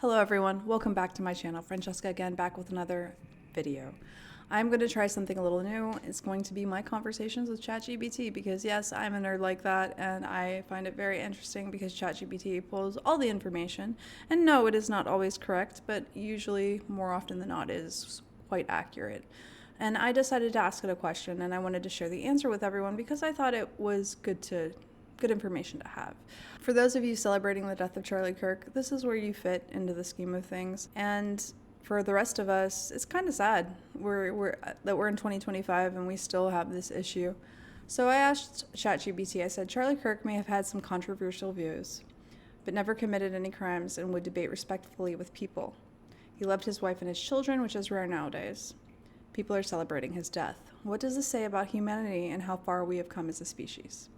Hello everyone, welcome back to my channel. Francesca again, back with another video. I'm going to try something a little new. It's going to be my conversations with ChatGPT because yes, I'm a nerd like that and I find it very interesting because ChatGPT pulls all the information. And no, it is not always correct, but usually more often than not is quite accurate. And I decided to ask it a question and I wanted to share the answer with everyone because I thought it was good information to have. For those of you celebrating the death of Charlie Kirk, this is where you fit into the scheme of things. And for the rest of us, it's kind of sad we're in 2025 and we still have this issue. So I asked ChatGPT, I said, Charlie Kirk may have had some controversial views, but never committed any crimes and would debate respectfully with people. He loved his wife and his children, which is rare nowadays. People are celebrating his death. What does this say about humanity and how far we have come as a species?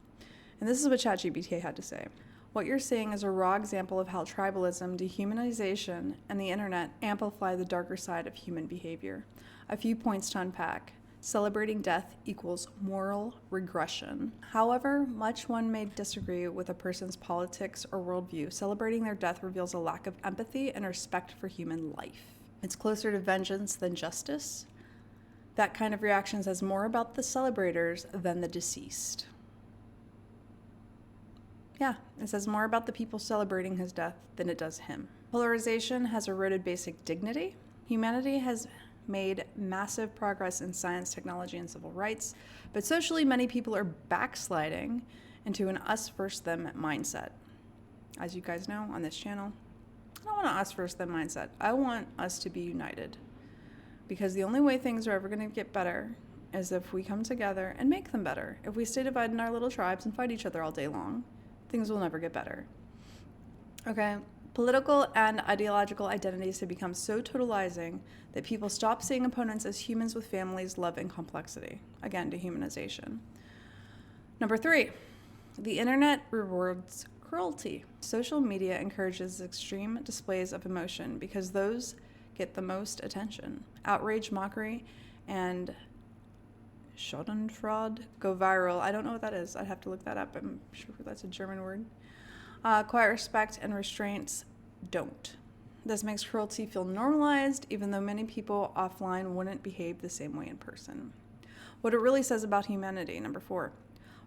And this is what ChatGPT had to say. What you're seeing is a raw example of how tribalism, dehumanization, and the internet amplify the darker side of human behavior. A few points to unpack. Celebrating death equals moral regression. However much one may disagree with a person's politics or worldview, celebrating their death reveals a lack of empathy and respect for human life. It's closer to vengeance than justice. That kind of reaction says more about the celebrators than the deceased. Yeah, it says more about the people celebrating his death than it does him. Polarization has eroded basic dignity. Humanity has made massive progress in science, technology, and civil rights, but socially many people are backsliding into an us versus them mindset. As you guys know on this channel, I don't want an us versus them mindset. I want us to be united because the only way things are ever going to get better is if we come together and make them better. If we stay divided in our little tribes and fight each other all day long, things will never get better. Okay, political and ideological identities have become so totalizing that people stop seeing opponents as humans with families, love, and complexity. Again, dehumanization. Number 3, the internet rewards cruelty. Social media encourages extreme displays of emotion because those get the most attention. Outrage, mockery, and Schadenfreude go viral. I don't know what that is. I'd have to look that up. I'm sure that's a German word. Quiet respect and restraints don't. This makes cruelty feel normalized, even though many people offline wouldn't behave the same way in person. What it really says about humanity, number 4.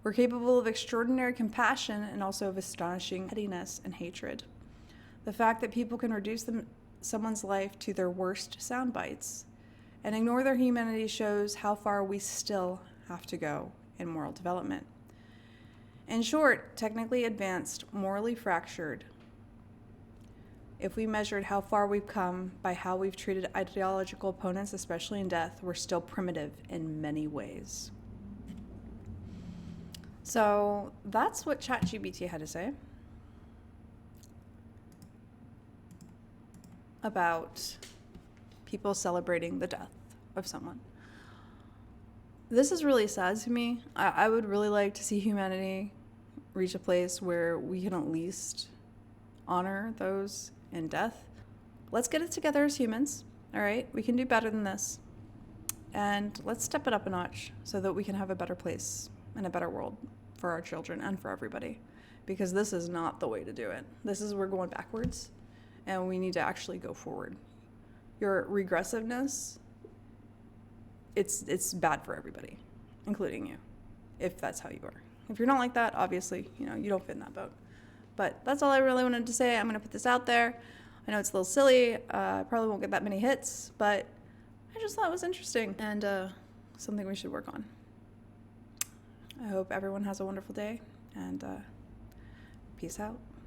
We're capable of extraordinary compassion and also of astonishing pettiness and hatred. The fact that people can reduce someone's life to their worst sound bites and ignore their humanity shows how far we still have to go in moral development. In short, technically advanced, morally fractured. If we measured how far we've come by how we've treated ideological opponents, especially in death, we're still primitive in many ways. So that's what ChatGPT had to say about people celebrating the death of someone. This is really sad to me. I would really like to see humanity reach a place where we can at least honor those in death. Let's get it together as humans, all right? We can do better than this. And let's step it up a notch so that we can have a better place and a better world for our children and for everybody. Because this is not the way to do it. This is we're going backwards and we need to actually go forward. Your regressiveness, it's bad for everybody, including you, if that's how you are. If you're not like that, obviously, you don't fit in that boat. But that's all I really wanted to say. I'm going to put this out there. I know it's a little silly. I probably won't get that many hits, but I just thought it was interesting and something we should work on. I hope everyone has a wonderful day, and peace out.